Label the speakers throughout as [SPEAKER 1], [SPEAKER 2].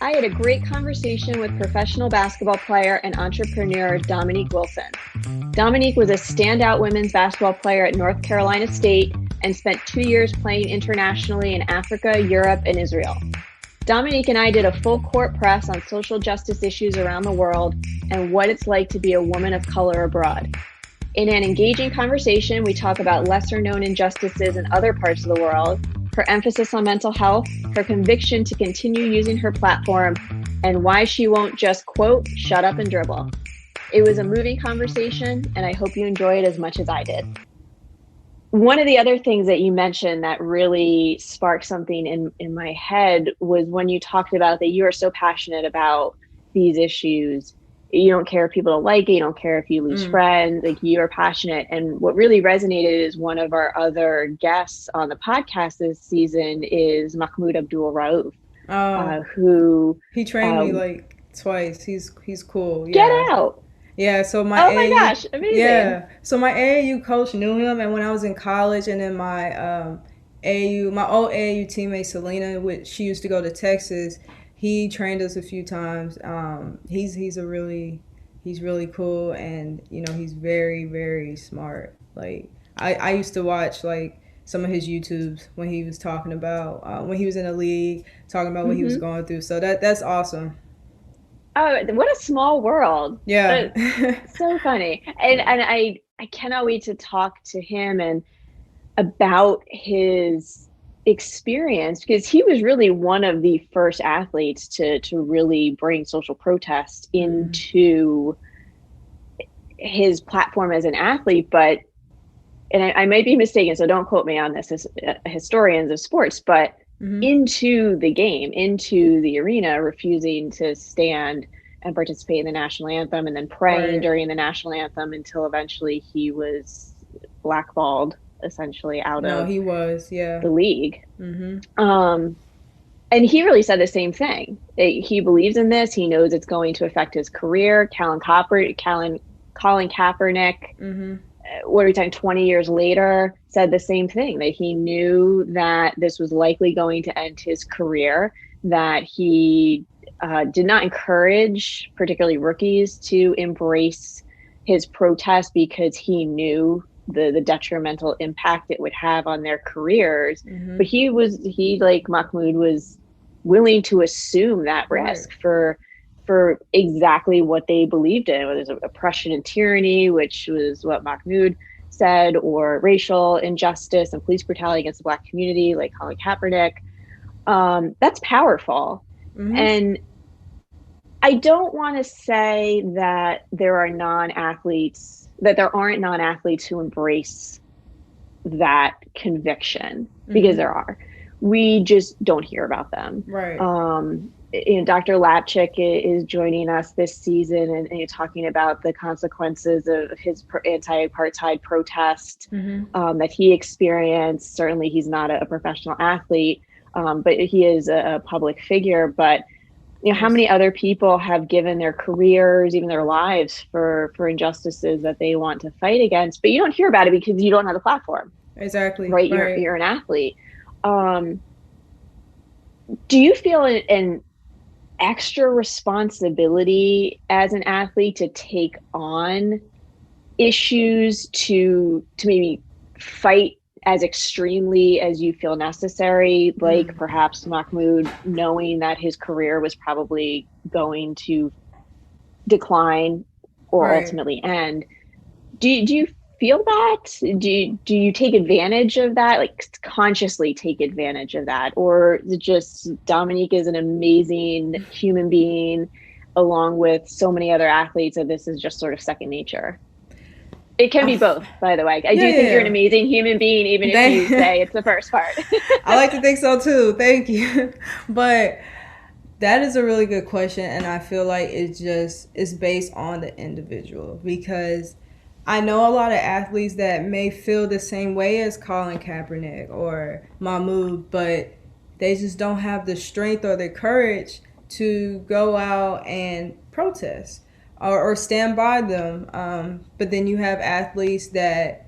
[SPEAKER 1] I had a great conversation with professional basketball player and entrepreneur Dominique Wilson. Dominique was a standout women's basketball player at North Carolina State and spent 2 years playing internationally in Africa, Europe, and Israel. Dominique and I did a full court press on social justice issues around the world and what it's like to be a woman of color abroad. In an engaging conversation, we talk about lesser known injustices in other parts of the world, her emphasis on mental health, her conviction to continue using her platform, and why she won't just, quote, shut up and dribble. It was a moving conversation, and I hope you enjoy it as much as I did. One of the other things that you mentioned that really sparked something in my head was when you talked about that you are so passionate about these issues. You don't care if people don't like it. You don't care if you lose friends. Like, you are passionate. And what really resonated is one of our other guests on the podcast this season is Mahmoud Abdul Rauf, who
[SPEAKER 2] he trained me like twice. He's cool. Yeah.
[SPEAKER 1] Get out.
[SPEAKER 2] Yeah, so
[SPEAKER 1] oh my gosh, amazing.
[SPEAKER 2] Yeah, so my AAU coach knew him, and when I was in college, and then my my old AAU teammate Selena, which she used to go to Texas, he trained us a few times. He's really cool, and he's very, very smart. Like I used to watch like some of his YouTubes when he was talking about when he was in the league, talking about what he was going through. So that's awesome.
[SPEAKER 1] Oh, what a small world.
[SPEAKER 2] Yeah.
[SPEAKER 1] So funny. And I cannot wait to talk to him and about his experience, because he was really one of the first athletes to really bring social protest into his platform as an athlete. But, and I might be mistaken, so don't quote me on this as historians of sports, but into the game, into the arena, refusing to stand and participate in the national anthem, and then praying during the national anthem until eventually he was blackballed essentially out of the league. And he really said the same thing. He believes in this. He knows it's going to affect his career. Colin Kaepernick, what are we talking, 20 years later, said the same thing, that he knew that this was likely going to end his career, that he did not encourage particularly rookies to embrace his protest because he knew the detrimental impact it would have on their careers. But he like Mahmoud was willing to assume that risk for exactly what they believed in, whether it was oppression and tyranny, which was what Mahmoud said, or racial injustice and police brutality against the Black community, like Colin Kaepernick. That's powerful. And I don't want to say that there aren't non-athletes who embrace that conviction, because there are. We just don't hear about them.
[SPEAKER 2] Right.
[SPEAKER 1] Dr. Lapchick is joining us this season and talking about the consequences of his anti-apartheid protest that he experienced. Certainly, he's not a professional athlete, but he is a public figure. But how many other people have given their careers, even their lives, for injustices that they want to fight against? But you don't hear about it because you don't have the platform.
[SPEAKER 2] Exactly.
[SPEAKER 1] Right. You're an athlete. Do you feel an extra responsibility as an athlete to take on issues to maybe fight as extremely as you feel necessary, like perhaps Mahmoud, knowing that his career was probably going to decline or ultimately end? Do you feel that? Do you take advantage of that, like consciously take advantage of that? Or is it just Dominique is an amazing human being along with so many other athletes, and this is just sort of second nature? It can be both, by the way. I do think you're an amazing human being, even if you say it's the first part.
[SPEAKER 2] I like to think so too. Thank you. But that is a really good question, and I feel like it's based on the individual, because I know a lot of athletes that may feel the same way as Colin Kaepernick or Mahmoud, but they just don't have the strength or the courage to go out and protest or stand by them. But then you have athletes that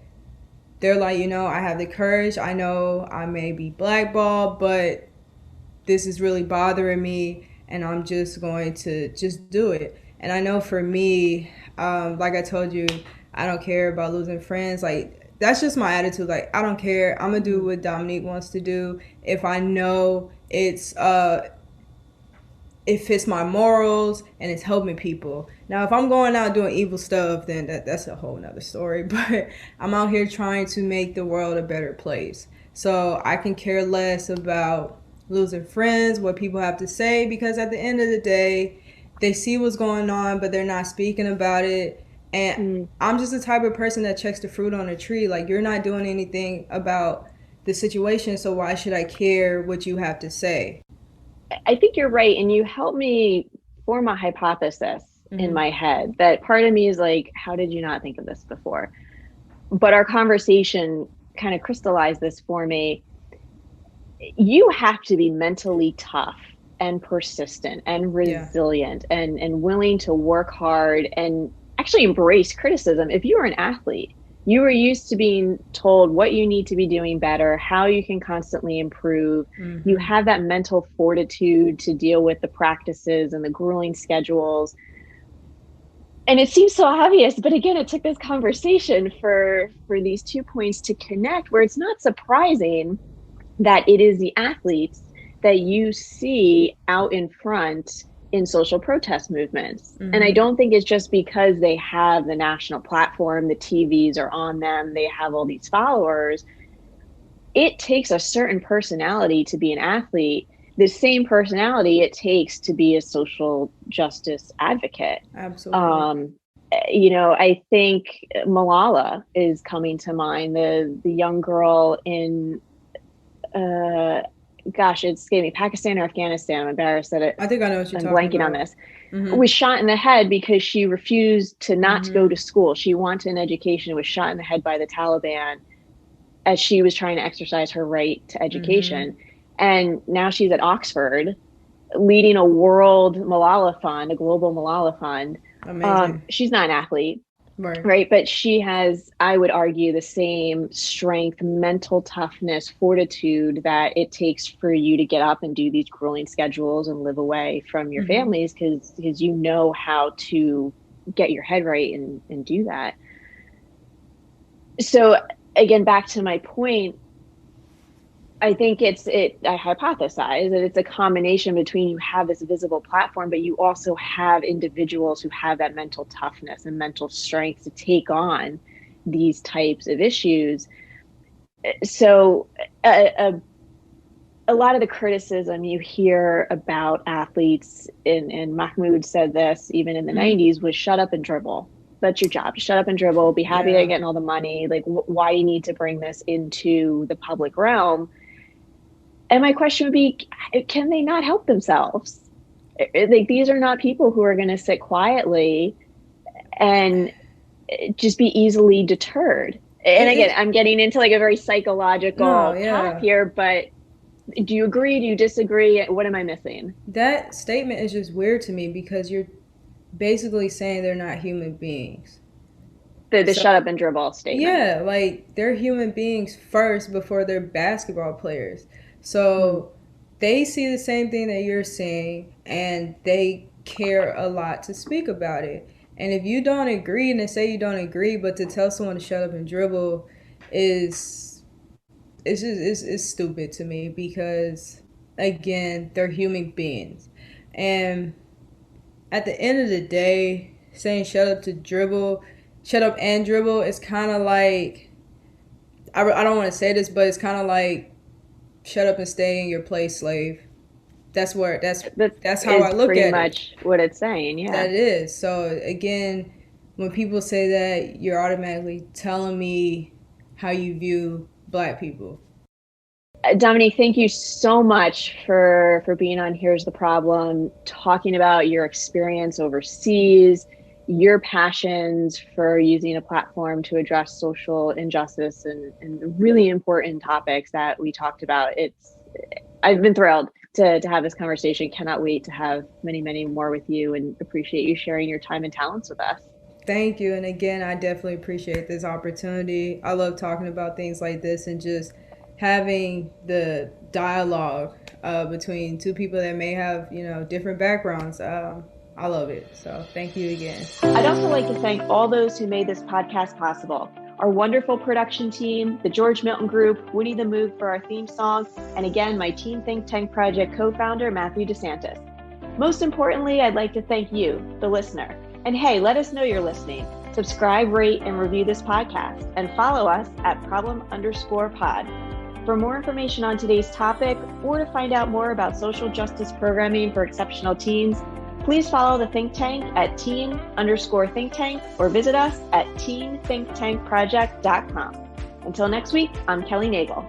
[SPEAKER 2] they're like, I have the courage. I know I may be blackballed, but this is really bothering me, and I'm just going to just do it. And I know for me, like I told you, I don't care about losing friends. Like, that's just my attitude. Like, I don't care. I'm going to do what Dominique wants to do. If I know it fits my morals and it's helping people. Now, if I'm going out doing evil stuff, then that's a whole nother story. But I'm out here trying to make the world a better place. So I can care less about losing friends, what people have to say, because at the end of the day, they see what's going on, but they're not speaking about it. And I'm just the type of person that checks the fruit on a tree. Like, you're not doing anything about the situation, so why should I care what you have to say?
[SPEAKER 1] I think you're right. And you helped me form a hypothesis in my head that part of me is like, how did you not think of this before? But our conversation kind of crystallized this for me. You have to be mentally tough and persistent and resilient and willing to work hard and actually embrace criticism. If you are an athlete, you are used to being told what you need to be doing better, how you can constantly improve. You have that mental fortitude to deal with the practices and the grueling schedules. And it seems so obvious, but again, it took this conversation for these 2 points to connect, where it's not surprising that it is the athletes that you see out in front in social protest movements. And I don't think it's just because they have the national platform, the TVs are on them, they have all these followers. It takes a certain personality to be an athlete, the same personality it takes to be a social justice advocate.
[SPEAKER 2] Absolutely.
[SPEAKER 1] I think Malala is coming to mind, the young girl in gosh, it's escaped me, Pakistan or Afghanistan. I'm embarrassed that
[SPEAKER 2] I think I know what you're
[SPEAKER 1] I'm
[SPEAKER 2] talking
[SPEAKER 1] blanking
[SPEAKER 2] about.
[SPEAKER 1] on this. Was shot in the head because she refused to not go to school. She wanted an education, was shot in the head by the Taliban as she was trying to exercise her right to education. And now she's at Oxford leading a world Malala fund, a global Malala fund.
[SPEAKER 2] Amazing.
[SPEAKER 1] She's not an athlete.
[SPEAKER 2] Right.
[SPEAKER 1] But she has, I would argue, the same strength, mental toughness, fortitude that it takes for you to get up and do these grueling schedules and live away from your families, because you know how to get your head right and do that. So again, back to my point, I think I hypothesize that it's a combination between you have this visible platform, but you also have individuals who have that mental toughness and mental strength to take on these types of issues. So a lot of the criticism you hear about athletes, and Mahmoud said this even in the 90s, was shut up and dribble. That's your job. Shut up and dribble. Be happy that you're getting all the money. Like, why do you need to bring this into the public realm? And my question would be, can they not help themselves? Like, these are not people who are going to sit quietly and just be easily deterred. And again, I'm getting into like a very psychological path here, but do you agree? Do you disagree? What am I missing?
[SPEAKER 2] That statement is just weird to me, because you're basically saying they're not human beings.
[SPEAKER 1] The shut up and dribble statement.
[SPEAKER 2] Yeah, like, they're human beings first before they're basketball players. So they see the same thing that you're seeing, and they care a lot to speak about it. And if you don't agree, and to say you don't agree, but to tell someone to shut up and dribble it's stupid to me, because again, they're human beings. And at the end of the day, saying shut up and dribble is kind of like, I don't want to say this, but it's kind of like, shut up and stay in your place, slave. That's how I look at it.
[SPEAKER 1] Pretty much what it's saying, yeah.
[SPEAKER 2] That is. So again, when people say that, you're automatically telling me how you view Black people.
[SPEAKER 1] Dominique, thank you so much for being on Here's the Problem, talking about your experience overseas, your passions for using a platform to address social injustice and really important topics that we talked about. I've been thrilled to have this conversation. Cannot wait to have many, many more with you, and appreciate you sharing your time and talents with us.
[SPEAKER 2] Thank you. And again, I definitely appreciate this opportunity. I love talking about things like this and just having the dialogue between two people that may have, different backgrounds. I love it. So thank you again.
[SPEAKER 1] I'd also like to thank all those who made this podcast possible. Our wonderful production team, the George Milton Group, Winnie the Moog for our theme song, and again, my Teen Think Tank Project co-founder, Matthew DeSantis. Most importantly, I'd like to thank you, the listener. And hey, let us know you're listening. Subscribe, rate, and review this podcast, and follow us at problem_pod. For more information on today's topic, or to find out more about social justice programming for exceptional teens, please follow the Think Tank at teen_think tank or visit us at teenthinktankproject.com. Until next week, I'm Kelly Nagel.